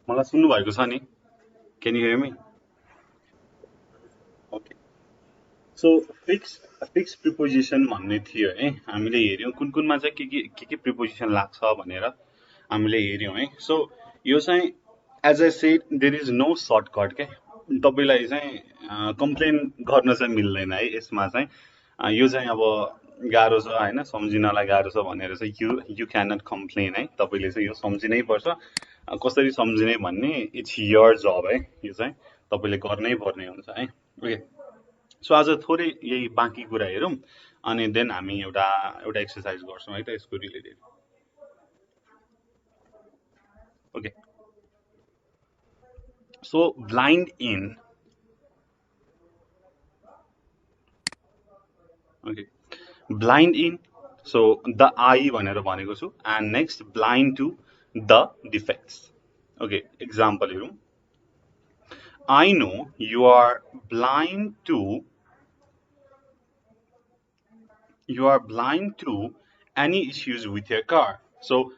मलाई सुन्नु भएको छ नि? Can you hear me? Okay. So fixed preposition भन्ने थियो है, हामीले हेर्यौं कुन कुनमा चाहिँ के preposition लाग्छ भनेर हामीले हेर्यौं है. So यो चाहिँ as I said there is no shortcut के. तपाईलाई चाहिँ कम्प्लेन गर्न चाहिँ मिल्दैन है यसमा चाहिँ. यो चाहिँ अब गाह्रो छ हैन, सम्झिनलाई गाह्रो छ भनेर चाहिँ you cannot complain है. तपाईले चाहिँ यो सम्झिनै पर्छ. कसरी सम्झिने भन्ने इट्स योर जब है. यो चाहिँ तपाईले गर्नै पर्ने हुन्छ है. ओके. सो आज थोरै यही बाँकी कुरा हेरौं अनि देन हामी एउटा एक्सरसाइज गर्छौं है त यसको related. Okay. So blind in. Okay. blind in. So the I भनेर भनेको छु and next blind to the defects. Okay, example हेरौं. I know you are blind to any issues with your car. So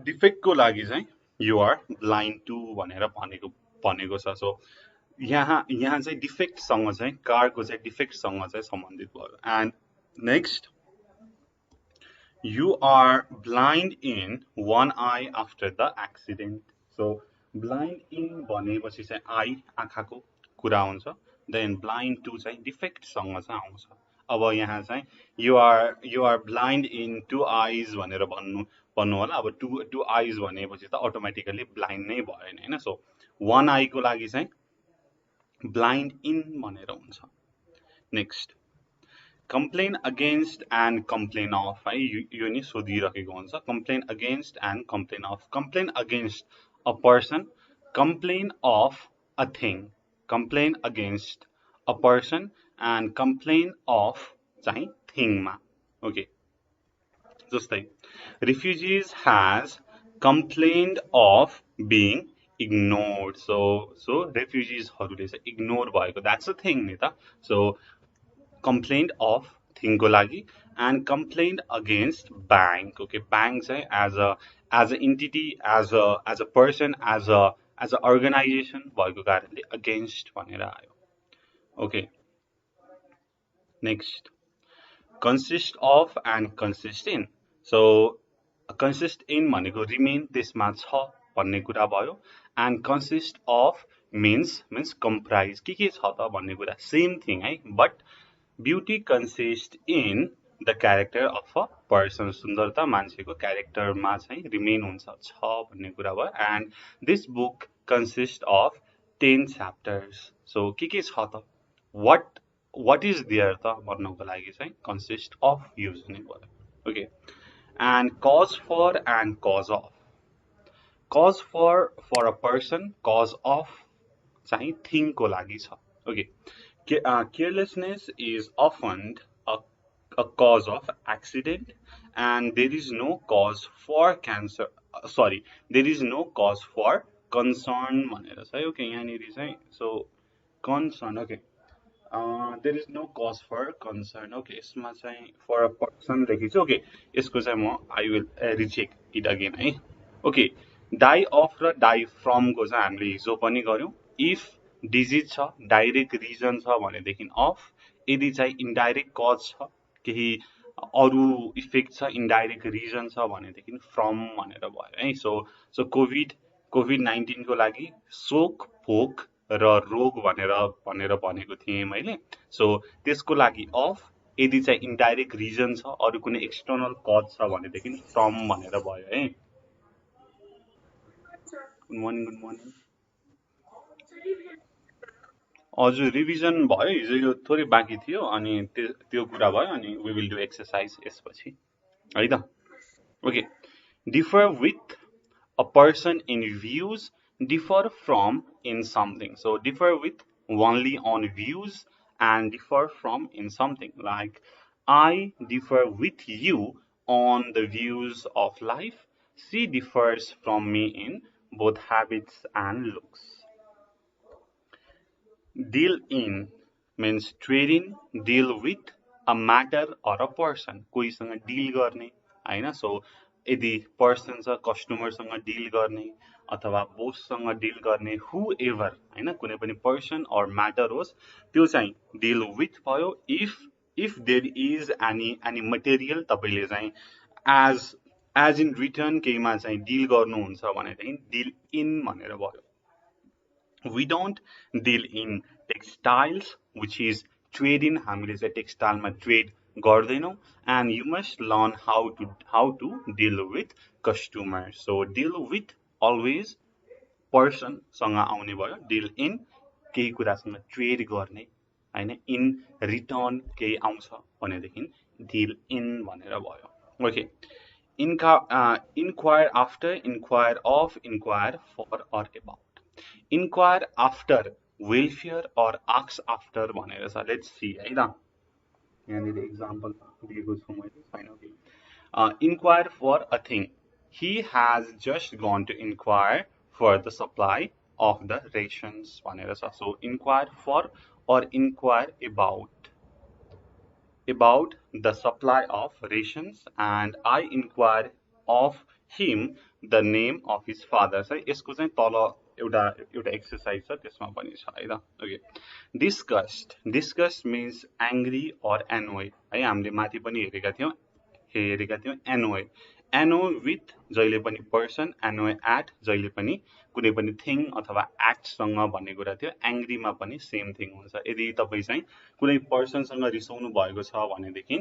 defect को लागि चाहिँ you are blind to भनेर भनेको छ. So यहाँ चाहिँ डिफेक्ट सँग चाहिँ कार को चाहिँ डिफेक्ट सँग चाहिँ सम्बन्धित भयो. And next you are blind in one eye after the accident. So blind in भनेपछि चाहिँ आई आँखाको कुरा हुन्छ. Then blind to चाहिँ डिफेक्ट सँग चाहिँ आउँछ. अब यहाँ चाहिँ you are blind in two eyes भनेर भन्नु होला. अब two eyes भनेपछि त अटोमेटिकली ब्लाइन्ड नै भयो नि हैन. सो one eye को लागि चाहिँ blind in भनेर हुन्छ. Next complain against and complain of है. यो नि सोधिरहेको हुन्छ. complain against and complain of. complain against a person, complain of a thing. complain against a person and complain of चाहिँ thing मा. ओके. जस्तै refugees has complained of being ignored. So refugees हरूले चाहिँ ignore भएको, that's a thing नि त. So complained of thing को लागि and complained against bank. Okay, bank चाहिँ as a entity, as a person, as a organization भएको कारणले against भनेर आयो. Okay. Next, consist of and consist in. So consist in भनेको remain त्यसमा छ भन्ने कुरा भयो. And consist of means comprise के छ त भन्ने कुरा. Same thing है. But beauty consists in the character of a person. सुन्दरता मान्छेको क्यारेक्टरमा चाहिँ रिमेन हुन्छ छ भन्ने कुरा भयो. And this book consists of 10 chapters. So के छ त, what is there त भन्नको लागि चाहिँ consist of use हुने भयो. Okay. And cause for and cause of. Cause for a person, cause of चाहिँ thing को लागि छ. Okay. Carelessness is often a cause of accident, and there is no cause for cancer. Sorry, there is no cause for concern भनेर छ. Okay, यहाँनिर चाहिँ so concern. Okay. There is no cause for concern. Okay, यसमा चाहिँ for a person लेखेको छ. Okay, यसको चाहिँ म I will recheck it again है. Okay, die of र die from को चाहिँ हामीले हिजो पनि गर्यौं. If डिजिज छ, डाइरेक्ट रिजन छ भनेदेखि अफ. यदि चाहिँ इन्डाइरेक्ट कज छ, केही अरु इफेक्ट छ, इन्डाइरेक्ट रिजन छ भनेदेखि फ्रम भनेर भयो है. सो कोभिड-19 को लागि शोक, भोक र रोग भनेर भनेको थिएँ मैले. सो त्यसको लागि अफ. यदि चाहिँ इन्डाइरेक्ट रिजन छ, अरु कुनै एक्सटर्नल कज छ भनेदेखि फ्रम भनेर भयो है. Good morning. हजुर, रिभिजन भयो. हिजो यो थोरै बाँकी थियो अनि त्यो कुरा भयो अनि we will do exercise यसपछि है त. Okay. differ with a person in views, differ from in something. So differ with only on views and differ from in something. Like I differ with you on the views of life. She differs from me in both habits and looks. Deal in means trade in, deal with a matter or a person. कोहीसँग deal गर्ने हैन. So यदि person छ, कस्टमरसँग deal गर्ने अथवा बोथसँग deal गर्ने हु ever हैन कुनै पनि पर्सन अर म्याटर होस् त्यो चाहिँ डिल विथ भयो if there is any material तपाईले चाहिँ एज इन रिटर्न केहीमा चाहिँ डिल गर्नुहुन्छ भनेदेखि डिल इन भनेर भयो we don't deal in textiles which is trade in हामीले चाहिँ टेक्सटाइलमा ट्रेड गर्दैनौं and you must learn how to deal with customers. So deal with always person सँग आउने भयो deal in केही कुरासँग ट्रेड गर्ने हैन इन रिटर्न केही आउँछ भनेदेखि deal in भनेर भयो okay inquire after inquire of inquire for or about inquire after welfare or ask after भनेर छ let's see है त यहाँनिर एक्जाम्पल दिएको छु मैले छैन okay inquire for a thing he has just gone to inquire for the supply of the rations भनेर छ so inquire for or inquire about the supply of rations and I inquire of him the name of his father so यसको चाहिँ तल एउटा exercise छ त्यसमा पनि छ है त okay disgust means angry or annoyed है हामीले माथि पनि हेरेका थियौं annoy with जहिले पनि पर्सन annoy at जहिले पनि कुनै पनि थिङ अथवा एक्ट सँग भन्ने कुरा थियो एंग्री मा पनि सेम थिङ हुन्छ यदि तपाई चाहिँ कुनै पर्सन सँग रिसाउनु भएको छ भनेदेखि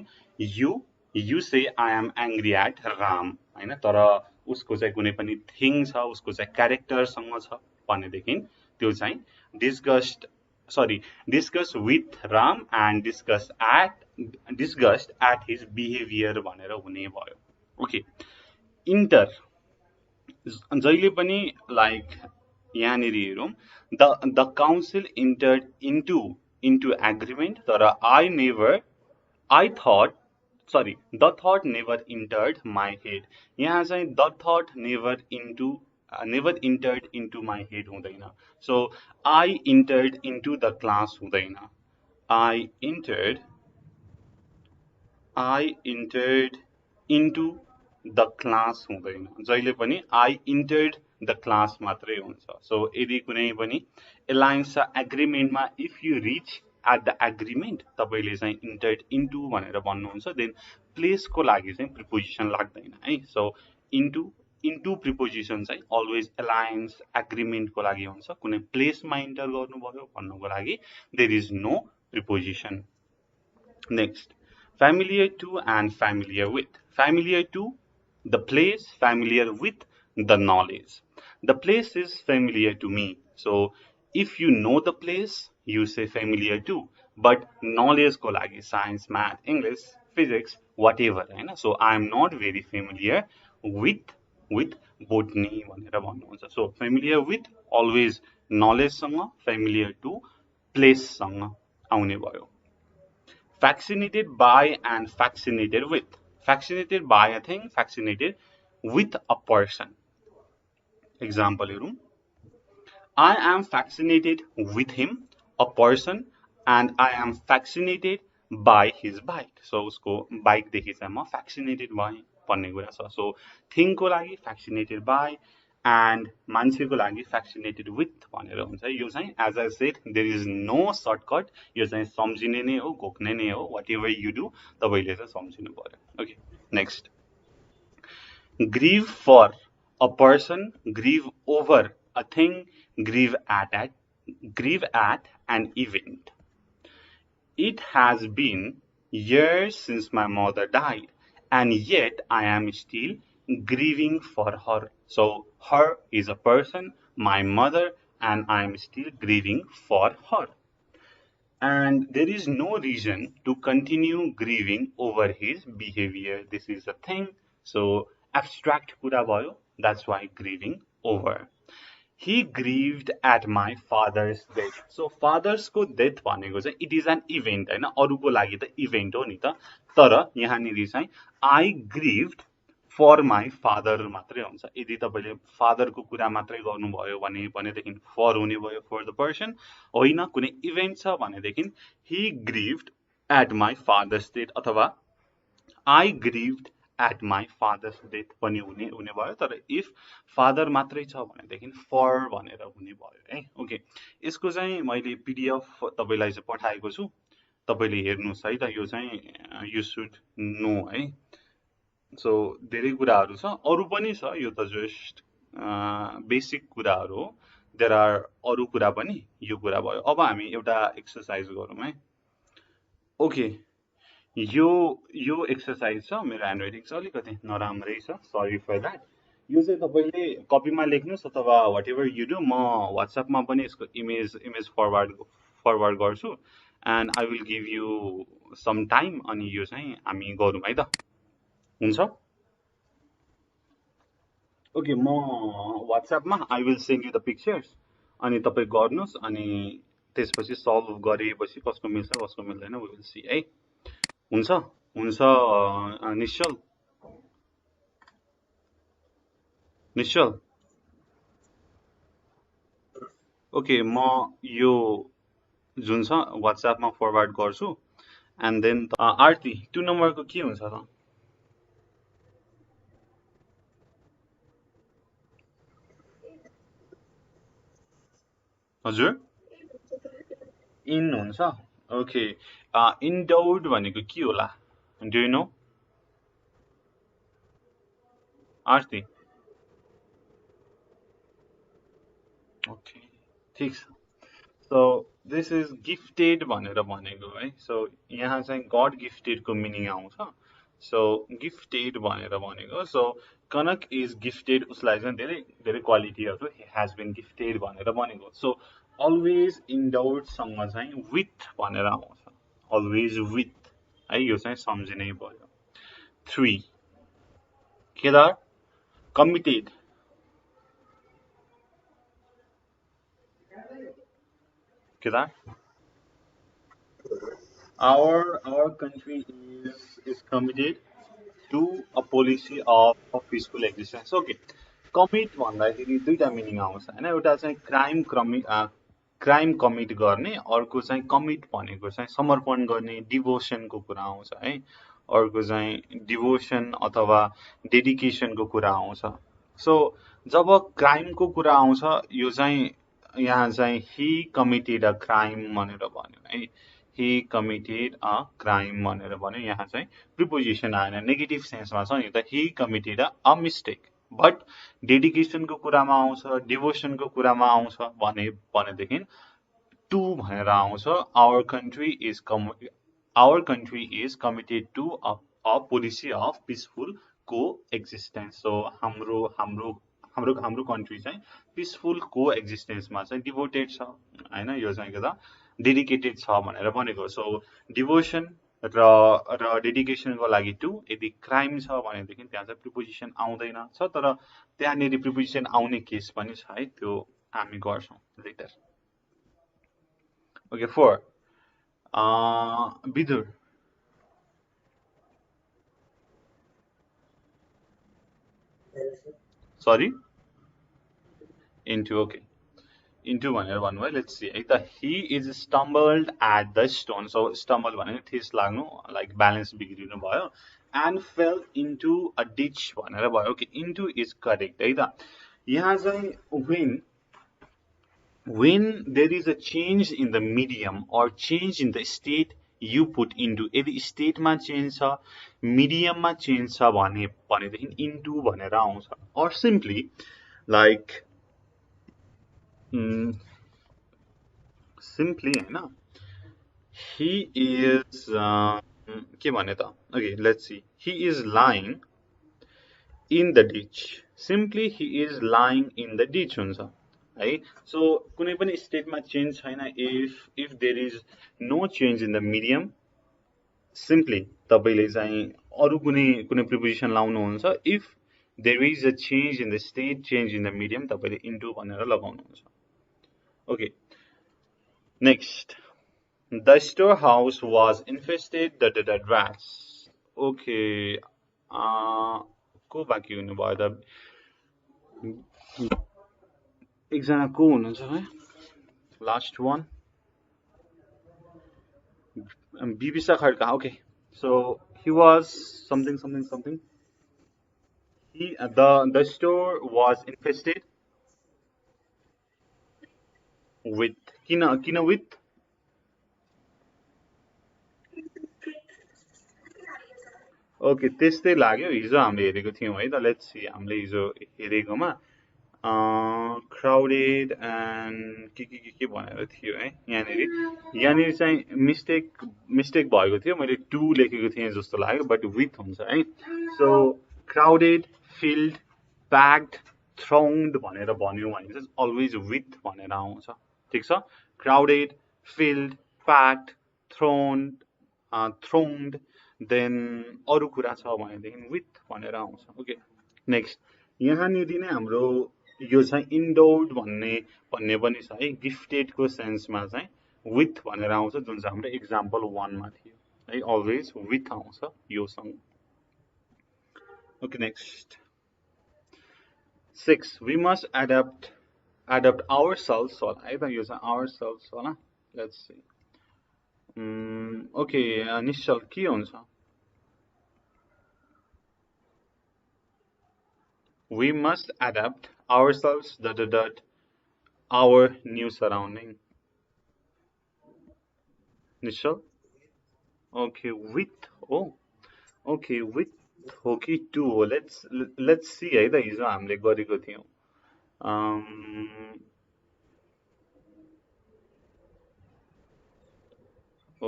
you say I am angry at Ram हैन तर उसको चाहिँ कुनै पनि थिङ छ उसको चाहिँ क्यारेक्टर सँग छ भनेदेखि त्यो चाहिँ disgust with Ram and disgust at his behavior भनेर हुने भयो ओके इंटर जहिले पनि लाइक यहाँनिर हेरौं the council entered into agreement तर the thought never entered my head यहाँ चाहिँ the thought never entered into my head हुँदैन so I entered into the class हुँदैन I entered into the class हुँदैन जहिले पनि I entered the class मात्रै हुन्छ so यदि कुनै पनि एलायन्स एग्रीमेन्ट मा if you reach at the agreement तपाईले चाहिँ entered into भनेर भन्नुहुन्छ then place को लागि चाहिँ preposition लाग्दैन है so into preposition चाहिँ always alliance agreement को लागि हुन्छ कुनै place मा enter गर्नुभयो भन्नको लागि there is no preposition next familiar to and familiar to the place familiar with the knowledge the place is familiar to me so if you know the place you say familiar to but knowledge ko lagi science math english physics whatever हैन so I am not very familiar with botany भनेर भन्नुहुन्छ so familiar with always knowledge सँग familiar to place सँग आउने भयो vaccinated by and vaccinated by a thing vaccinated with a person example हेरौं I am vaccinated with him a person and I am vaccinated by his bike so उसको bike देखि चाहिँ म vaccinated by भन्ने कुरा छ so thing को लागि vaccinated by and मान्छेको लागि vaccinated with भनेर हुन्छ यो चाहिँ as I said there is no shortcut यो चाहिँ सम्झिने नै हो घोक्ने नै हो whatever you do तपाईले चाहिँ सम्झिनु पर्यो okay next grieve for a person grieve over a thing grieve at an event it has been years since my mother died and yet I am still grieving for her so her is a person my mother and I am still grieving for her and there is no reason to continue grieving over his behavior this is a thing so abstract kura bhayo that's why grieving over he grieved at my father's death so father's को death भनेको चाहिँ it is an event हैन अरुको लागि त event हो नि त तर यहाँनिर चाहिँ I grieved for my father मात्रै हुन्छ यदि तपाईले father को कुरा मात्रै गर्नुभयो भनेदेखि for हुने भयो for the person होइन कुनै इभेन्ट छ भनेदेखि he grieved at my father's death अथवा I grieved at my father's death पनि हुने भयो तर if father मात्रै छ भनेदेखि for भनेर हुने भयो है ओके यसको चाहिँ मैले PDF तपाईलाई चाहिँ पठाएको छु तपाईले हेर्नुस् है त यो चाहिँ you should know है सो धेरै कुराहरु छ अरु पनि छ यो त जस्ट बेसिक कुराहरु हो देयर आर अरु कुरा पनि यो कुरा भयो अब हामी एउटा एक्सरसाइज गरौँ है ओके यो एक्सरसाइज छ मेरो ह्यान्डराइटिङ चाहिँ अलिकति नराम्रै छ सरी फर दैट यो चाहिँ तपाईले कपीमा लेख्नुस् अथवा व्हाटएभर यु डु म WhatsApp मा पनि यसको इमेज फरवर्ड गर्छु and I will give you some time अनि यो चाहिँ हामी गरौँ है त हुन्छ ओके म WhatsApp मा I will send you the pictures अनि तपाई गर्नुस् अनि त्यसपछि सल्भ गरेपछि कसको मिल्छ कसको मिल्दैन वी विल सी है हुन्छ निश्चल ओके म यो जुन छ WhatsApp मा फरवर्ड गर्छु एन्ड देन आरती 2 नम्बरको के हुन्छ त हजुर इन हुन्छ ओके इन्डोर्ड भनेको के होला do you know Aarti okay ठीक छ सो दिस इज गिफ्टेड भनेर भनेको है सो यहाँ चाहिँ गड गिफ्टेड को मिनिङ आउँछ सो गिफ्टेड भनेर भनेको सो कनक इज गिफ्टेड उसलाई चाहिँ धेरै धेरै क्वालिटीहरु हैज बीन गिफ्टेड भनेर भनेको सो अलवेज इन्डोर्ड सँग चाहिँ विथ भनेर आउँछ अलवेज विथ है यो चाहिँ सम्झिनै पर्यो 3 Kedar committed Kedar our country is committed to a policy of peaceful existence okay commit भन्दाखेरि दुईटा मिनिङ आउँछ हैन एउटा चाहिँ क्राइम कमिट गर्ने अर्को चाहिँ कमिट भनेको चाहिँ समर्पण गर्ने डिभोसन को कुरा आउँछ है अर्को चाहिँ डिभोसन अथवा डेडिकेसन को कुरा आउँछ सो जब क्राइम को कुरा आउँछ यो चाहिँ यहाँ चाहिँ he committed a crime भनेर भन्यो है he committed a crime भनेर भन्यो यहाँ चाहिँ प्रिपोजिसन आएन नेगेटिभ सेन्समा छ नि त he committed a mistake but dedication को कुरामा आउँछ डिभोसन को कुरामा आउँछ भनेदेखि टु भनेर आउँछ our country is committed to a policy of peaceful coexistence so हाम्रो कन्ट्री चाहिँ पीसफुल कोएक्जिस्टेन्स मा चाहिँ डिभोटेड छ हैन यो चाहिँ के त डेडिकेटेड छ भनेर भनेको सो डिभोसन र डेडिकेसन को लागि टु यदि क्राइम छ भनेदेखि त्यहाँ चाहिँ प्रिपोजिसन आउँदैन छ तर त्यहाँनेरि प्रिपोजिसन आउने केस पनि छ है त्यो हामी गर्छौं letter okay 4 Vidur sorry into okay into भनेर भन्नुभयो लेट्स सी है त he is stumbled at the stone so stumble भनेको ठेस लाग्नु लाइक ब्यालेन्स बिग्रिनु भयो and fell into a ditch भनेर भयो ओके into is correct है त यहाँ चाहिँ when there is a change in the medium or change in the state you put into यदि स्टेट मा चेन्ज छ मिडियम मा चेन्ज छ भनेदेखि into भनेर आउँछ or simply like simply हैन he is के भने त okay let's see he is lying in the ditch simply he is lying in the ditch हुन्छ है सो कुनै पनि स्टेटमा चेन्ज छैन if there is no change in the medium simply तपाईले चाहिँ अरु कुनै प्रिपोजिसन लाउनु हुन्छ if there is a change in the state change in the medium तपाईले into भनेर लगाउनु हुन्छ okay next the storehouse was infested the rats okay को बाँकी हुनु भयो त एकजना को हुनुहुन्छ है last one Bibisa Khadka okay so he was something The store was infested with किन with ओके त्यस्तै लाग्यो हिजो हामीले हेरेको थियौँ है त लेट्स सी हामीले हिजो हेरेकोमा क्राउडेड एन्ड के भनेर थियो है यहाँनिर चाहिँ मिस्टेक भएको थियो मैले टु लेखेको थिएँ जस्तो लाग्यो बट विथ हुन्छ है so crowded filled packed throned भनेर भन्यो भने चाहिँ अलवेज विथ भनेर आउँछ ठिक छ crowded filled packed thronged then अरू कुरा छ भनेदेखि विथ भनेर आउँछ ओके नेक्स्ट यहाँनिर नै हाम्रो यो चाहिँ इन्डोर्ड भन्ने पनि छ है गिफ्टेडको सेन्समा चाहिँ विथ भनेर आउँछ जुन चाहिँ हाम्रो एक्जाम्पल 1 मा थियो है अलवेज विथ आउँछ योसँग okay next 6 we must adapt ourselves होला है त यो चाहिँ ourselves होला लेट्स सी ओके निश्चल के हुन्छ we must adapt ourselves our new surrounding Nishchal okay with oh okay with हो कि टु हो लेट्स सी है त हिजो हामीले गरेको थियौँ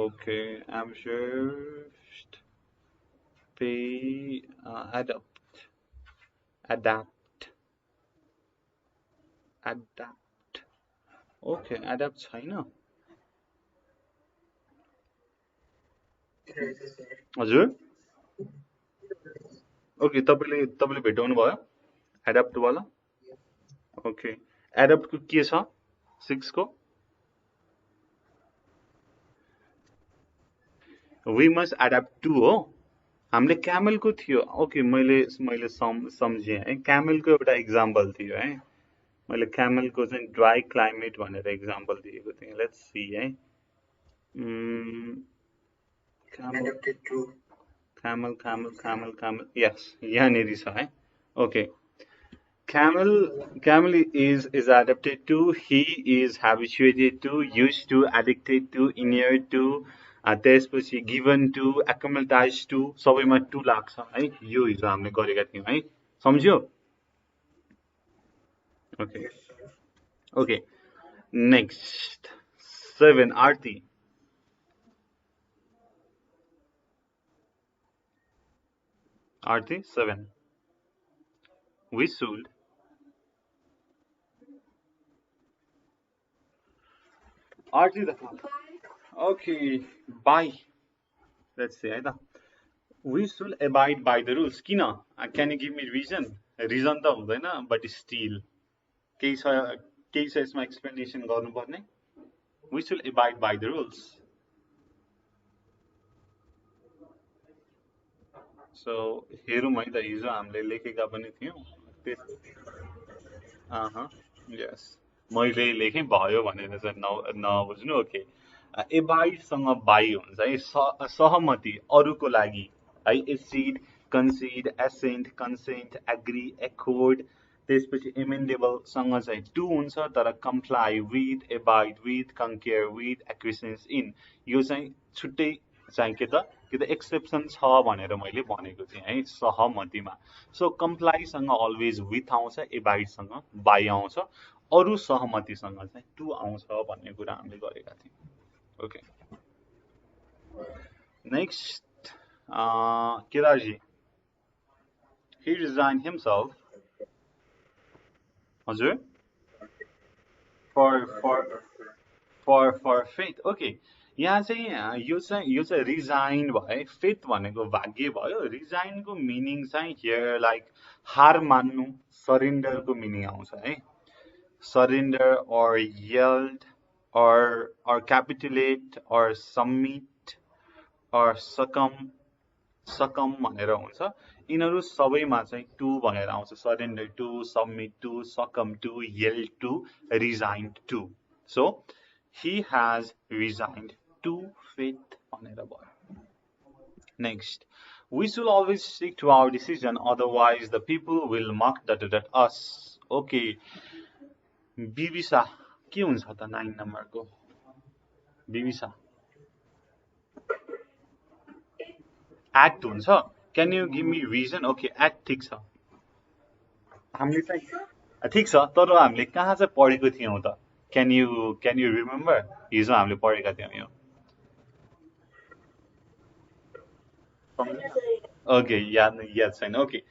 okay observed pay adapt okay adapt छैन हजुर ओके तपाईले भेटाउनु भयो एडाप्ट वाला ओके एडाप्ट को के छ 6 को we must adapt to हो हामीले क्यामेल को थियो ओके मैले सम्झे है क्यामेल को एउटा एक्जाम्पल थियो है मैले क्यामेल को चाहिँ ड्राई क्लाइमेट भनेर एक्जाम्पल दिएको थिएँ लेट्स सी है camel yes यहाँनिर छ है okay camel is adapted to he is habituated to used to addicted to inured to त्यसपछि given to acclimatized to सबैमा टु लाग्छ है यो हिजो हामीले गरेका थियौँ है सम्झ्यो okay okay next 7 Arti Arti 7 we should Arti the okay bye let's say either we should abide by the rules kina can you give me reason त हुँदैन but still केही छ यसमा एक्सप्लेनेसन गर्नुपर्ने we should abide by the rules so हेरौँ है त हिजो हामीले लेखेका पनि थियौँ यस मैले लेखेँ भयो भनेर चाहिँ नबुझ्नु ओके एबाइडसँग बाई हुन्छ है सहमति अरूको लागि है accede concede assent consent agree accord त्यसपछि एमेन्डेबलसँग चाहिँ टु हुन्छ तर comply with abide with concur with acquiescence in यो चाहिँ छुट्टै चाहिँ के त एक्सेप्सन छ भनेर मैले भनेको थिएँ है सहमतिमा सो कम्प्लाईसँग अलवेज विथ आउँछ एबाइडसँग बाई आउँछ अरू सहमतिसँग चाहिँ टु आउँछ भन्ने कुरा हामीले गरेका थियौँ okay next Kedarji he resigned himself हजुर for faith ओके यहाँ चाहिँ यो चाहिँ रिजाइन भयो फेथ भनेको भाग्य भयो रिजाइन को मिनिङ चाहिँ हियर लाइक हार मान्नु सरेन्डर को मिनिङ आउँछ है surrender or yield or capitulate or submit or succumb भनेर हुन्छ यिनीहरू सबैमा चाहिँ टु भनेर आउँछ surrender to submit to succumb to yield to resign to so he has resigned to faith भनेर भयो next We should always stick to our decision, otherwise the people will mock us. Okay, बिबिसा के हुन्छ त 9 नम्बरको बिबिसा act हुन्छ. Can you give me reason? Okay, act ठिक छ. हामीले चाहिँ ठिक छ, तर हामीले कहाँ चाहिँ पढेको थियौं त? Can you remember? हिजो हामीले पढेका थियौं यो. Okay, याद छैन. Okay.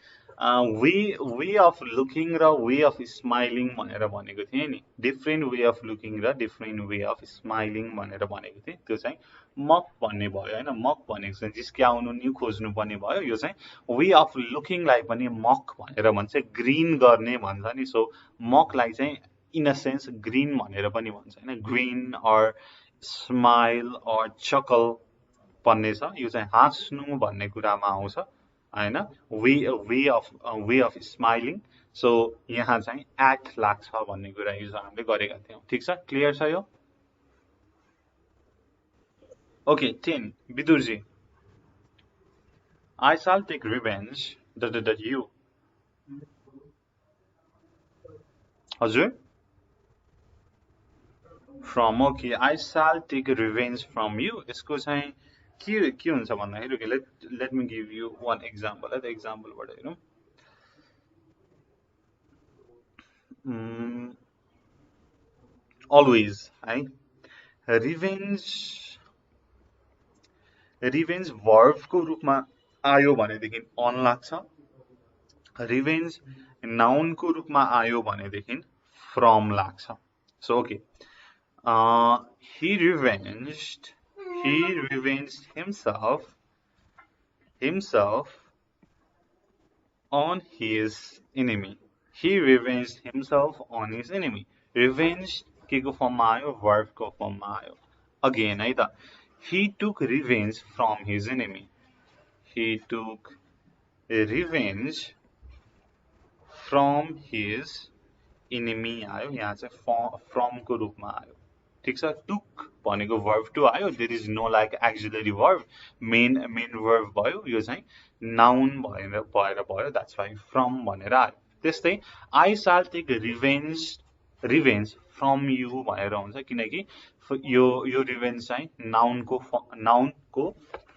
Way of looking र way of smiling भनेर भनेको थिएँ नि. Different way of looking र different way of smiling भनेर भनेको थिएँ. त्यो चाहिँ mock भन्ने भयो हैन. Mock भनेको चाहिँ जिस्क्याउनु नि खोज्नु पर्ने भयो. यो चाहिँ way of looking लाई पनि mock भनेर भन्छ. ग्रीन गर्ने भन्छ नि. सो mock लाई चाहिँ in a sense green भनेर पनि भन्छ हैन. Green or smile or chuckle भन्ने छ. यो चाहिँ हाँस्नु भन्ने कुरामा आउँछ हैन. way of smiling. सो यहाँ चाहिँ act लाग्छ भन्ने कुरा हिजो हामीले गरेका थियौं. ठीक छ, क्लियर छ यो? Okay 10 Vidurji, I shall take revenge you. हजुर from. Okay, I shall take revenge from you. यसको चाहिँ के हुन्छ भन्दाखेरि okay, let me give you one example. Let example बाट हेरौं. Always है. revenge verb को रूपमा आयो भनेदेखि on लाग्छ. revenge noun को रूपमा आयो भनेदेखि from लाग्छ. So okay, he revenged himself on his enemy. He revenged himself on his enemy. Revenge के को form मा आयो? Verb को form मा आयो. Again है त. He took revenge from his enemy. He took revenge from his enemy आयो. यहाँ चाहिँ from को रूपमा आयो. ठीक छ. took भनेको verb to आयो. There is no like auxiliary verb. main verb भयो. यो चाहिँ noun भएर भयो. That's why from भनेर आयो. त्यस्तै I shall take revenge from you भनेर हुन्छ. किनकि यो revenge चाहिँ noun को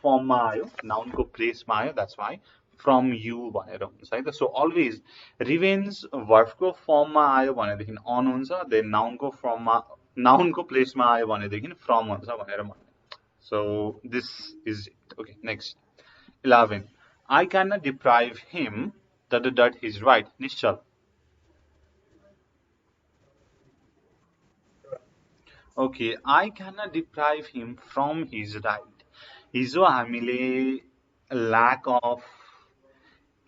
form मा आयो. noun को place मा आयो. That's why from you भनेर हुन्छ है त. So always revenge verb को form मा आयो भनेदेखि on हुन्छ. then noun को place मा आयो भनेदेखि from हुन्छ भनेर भन्नु. So this is it. Okay, next 11. I cannot deprive him his right. Nishchal. Okay, I cannot deprive him from his right. हिजो हामीले lack of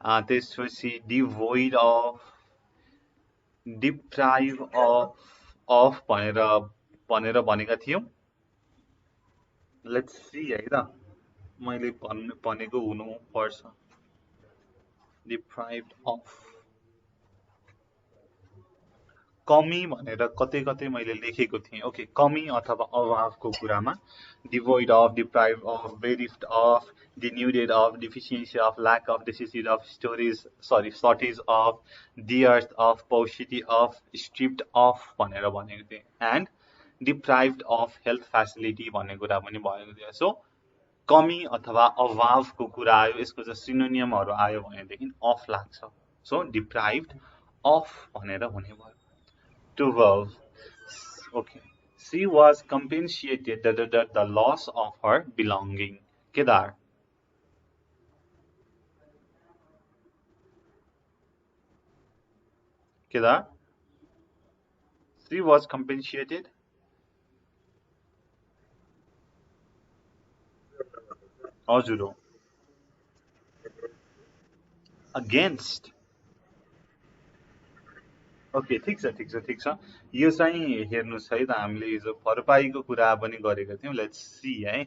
त्यसपछि devoid of, deprive of भनेर भनेका थियौं. Let's see है त. मैले भनेको हुनु पर्छ. deprived of कमी भनेर कतै मैले लेखेको थिएँ. ओके, कमी अथवा अभावको कुरामा devoid of, deprived of, bereft of, denuded of, deficiency of, lack of, deficit of, shortage of, dearth of, paucity of, stripped of भनेर भनेको थिएँ. and deprived of health facility भन्ने कुरा पनि भएको थियो. सो कमी अथवा अभावको कुरा आयो. यसको चाहिँ सिनोनियमहरु आयो भनेदेखि of लाग्छ. सो deprived of भनेर हुने भयो. 12. Okay. She was compensated the loss of her belonging. Kedar. She was compensated. हजुर. Against. ओके, ठीक छ. यो चाहिँ हेर्नुस् है त. हामीले हिजो भरपाईको कुरा पनि गरेका थियौं. लेट्स सी है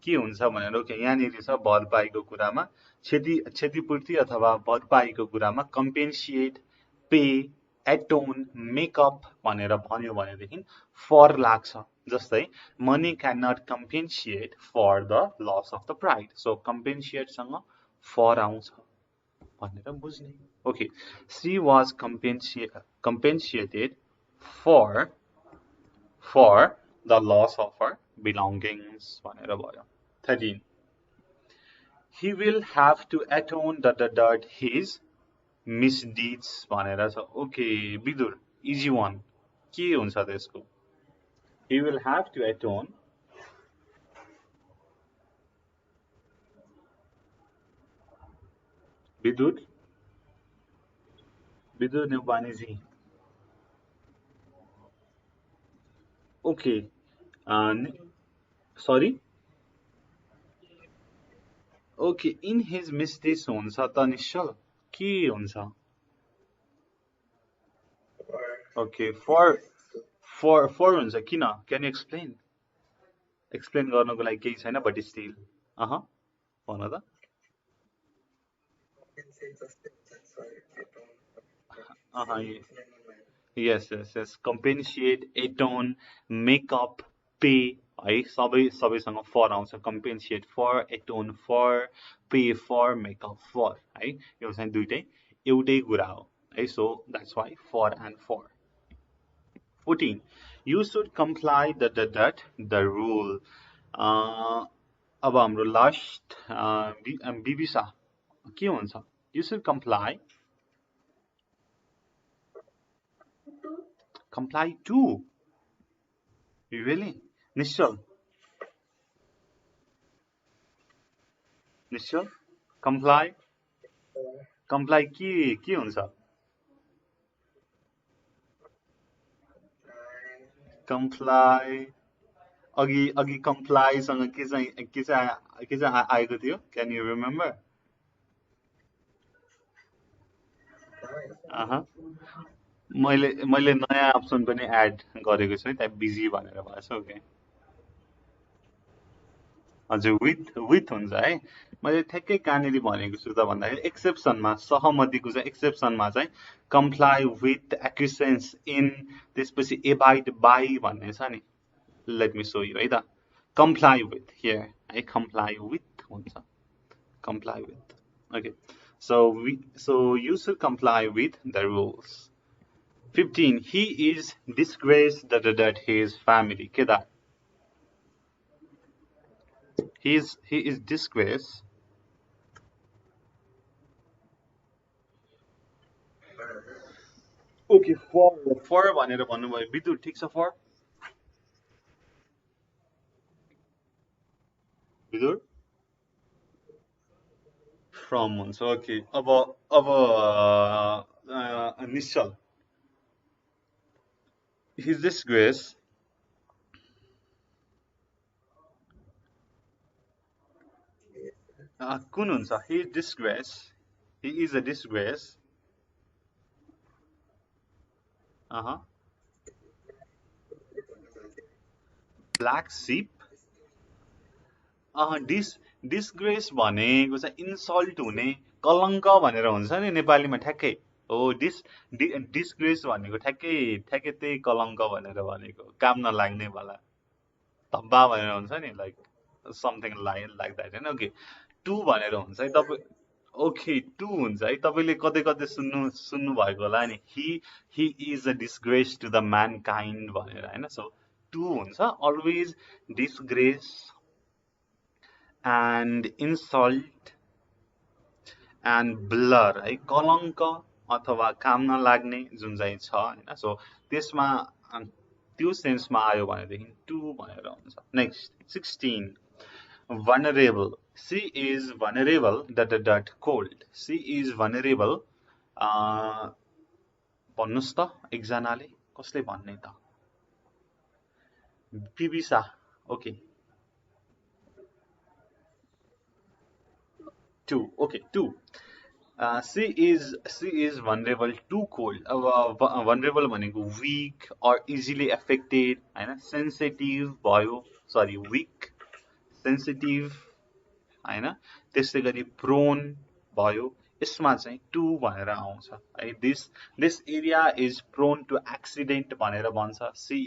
के हुन्छ भनेर. ओके, यहाँनिर छ भरपाईको कुरामा क्षतिपूर्ति अथवा भरपाईको कुरामा कम्पेन्सिएट, पे, एटोन, मेकअप भनेर भन्यो भनेदेखि फर लाग्छ. जस्तै money can not compensate for the loss of the pride. So compensate सँग for आउँछ भनेर बुझ्ने. Okay, she was compensated for the loss of her belongings भनेर भयो. 13. He will have to atone the his misdeeds भनेर छ. Okay, Vidur easy one. के हुन्छ त्यसको? He will have to atone Vidur Nepaniजी. Okay. Sorry. Okay, in his misdeeds हुन्छ त निश्चल के हुन्छ? Okay, for हुन्छ किन? Can you explain? Explain गर्नको लागि केही छैन but still. भन त. Yes. Compensate, atone, make up, pay है सबैसँग for आउँछ. Compensate for, atone for, pay for, make up for है यो चाहिँ दुईटै एउटै कुरा हो है. So that's why for and for. 14. You should comply the rule. अब हाम्रो लास्ट बिबिसा के हुन्छ? You should comply to. Really? Nishal? Comply के हुन्छ? Comply अघि comply सँग के चाहिँ आएको थियो? Can you remember? मैले नयाँ अप्सन पनि एड गरेको छु है, त्यहाँ बिजी भनेर भएछ. ओके हजुर विथ हुन्छ है. मैले ठ्याक्कै कहाँनिर भनेको छु त भन्दाखेरि एक्सेप्सनमा सहमतिको चाहिँ एक्सेप्सनमा चाहिँ कम्प्लाई विथ एक्विसेन्स इन त्यसपछि एबाइड बाई भन्ने छ नि. लेट मी सो यु है त. कम्प्लाई विथ हियर है, कम्प्लाई विथ हुन्छ. Comply with. Okay so you should comply with the rules. 15. He is disgraced that his family. Keda. He is disgraced. Okay, for भनेर भन्नुभयो विदुर. ठिक छ for? Vidur from हुन्छ. Okay, अब निश्चल. His disgrace कुन हुन्छ? His disgrace. He is a disgrace. Black sheep. Disgrace भनेको चाहिँ इन्सल्ट हुने, कलङ्क भनेर हुन्छ नि नेपालीमा ठ्याक्कै हो. डिसग्रेस भनेको ठ्याक्कै त्यही कलङ्क भनेर भनेको, काम नलाग्ने वाला धब्बा भनेर हुन्छ नि, लाइक समथिङ लाइक द्याट हैन. ओके, टु भनेर हुन्छ है तपाईँ. ओके, टु हुन्छ है. तपाईँले कतै सुन्नु भएको होला नि, he is a disgrace to the mankind भनेर हैन. सो टु हुन्छ. Always disgrace and insult and blur है, कलङ्क अथवा काम नलाग्ने जुन चाहिँ छ हैन. सो त्यसमा त्यो सेन्समा आयो भनेदेखि टु भनेर हुन्छ. Next 16. vulnerable. She is vulnerable that cold. She is vulnerable. भन्नुस् त एकजनाले, कसले भन्ने त? बिबिसा. Okay, 2. Okay, 2. She is vulnerable to cold. Vulnerable भनेको weak or easily affected हैन. sensitive भयो, sorry, weak, sensitive हैन. त्यसै गरी prone भयो. यसमा चाहिँ 2 भनेर आउँछ है. this area is prone to accident भनेर भन्छ. she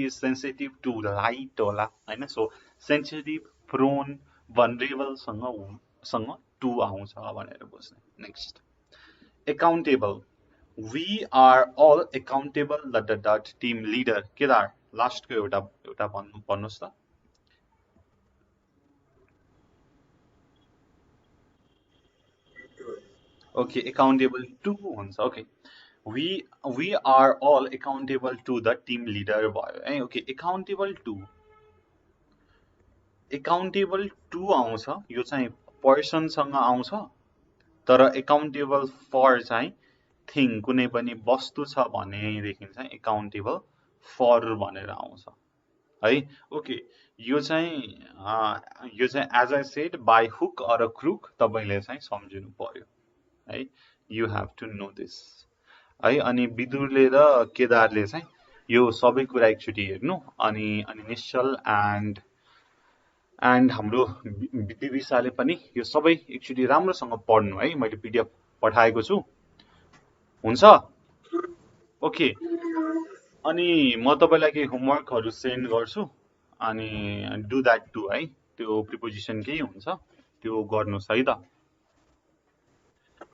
is sensitive to light होला हैन. सो sensitive, prone, vulnerable सँग टु आउँछ भनेर बुझ्ने। Next accountable, we are all accountable dot team leader. Kedar लास्टको एउटा भन्नुहोस् त। ओके एकाउन्टेबल टु हुन्छ। Okay we are all accountable to the team leader भयो है। ओके एकाउन्टेबल टु आउँछ, यो चाहिँ पर्सनसँग आउँछ, तर एकाउन्टेबल फर चाहिँ थिङ, कुनै पनि वस्तु छ भनेदेखि चाहिँ एकाउन्टेबल फर भनेर आउँछ है। ओके यो चाहिँ as I said by hook or crook तपाईले चाहिँ सम्झिनु पर्यो है। You have to know this है। अनि विदुरले र केदारले चाहिँ यो सबै कुरा एकचोटि हेर्नु, अनि निश्चल एन्ड हाम्रो विदिशाले पनि यो सबै एकचोटि राम्रोसँग पढ्नु है। मैले पिडिएफ पठाएको छु, हुन्छ? ओके अनि म तपाईलाई केही होमवर्कहरु सेन्ड गर्छु, अनि डु द्याट टु है। त्यो प्रिपोजिसन केही हुन्छ त्यो गर्नुस् है त।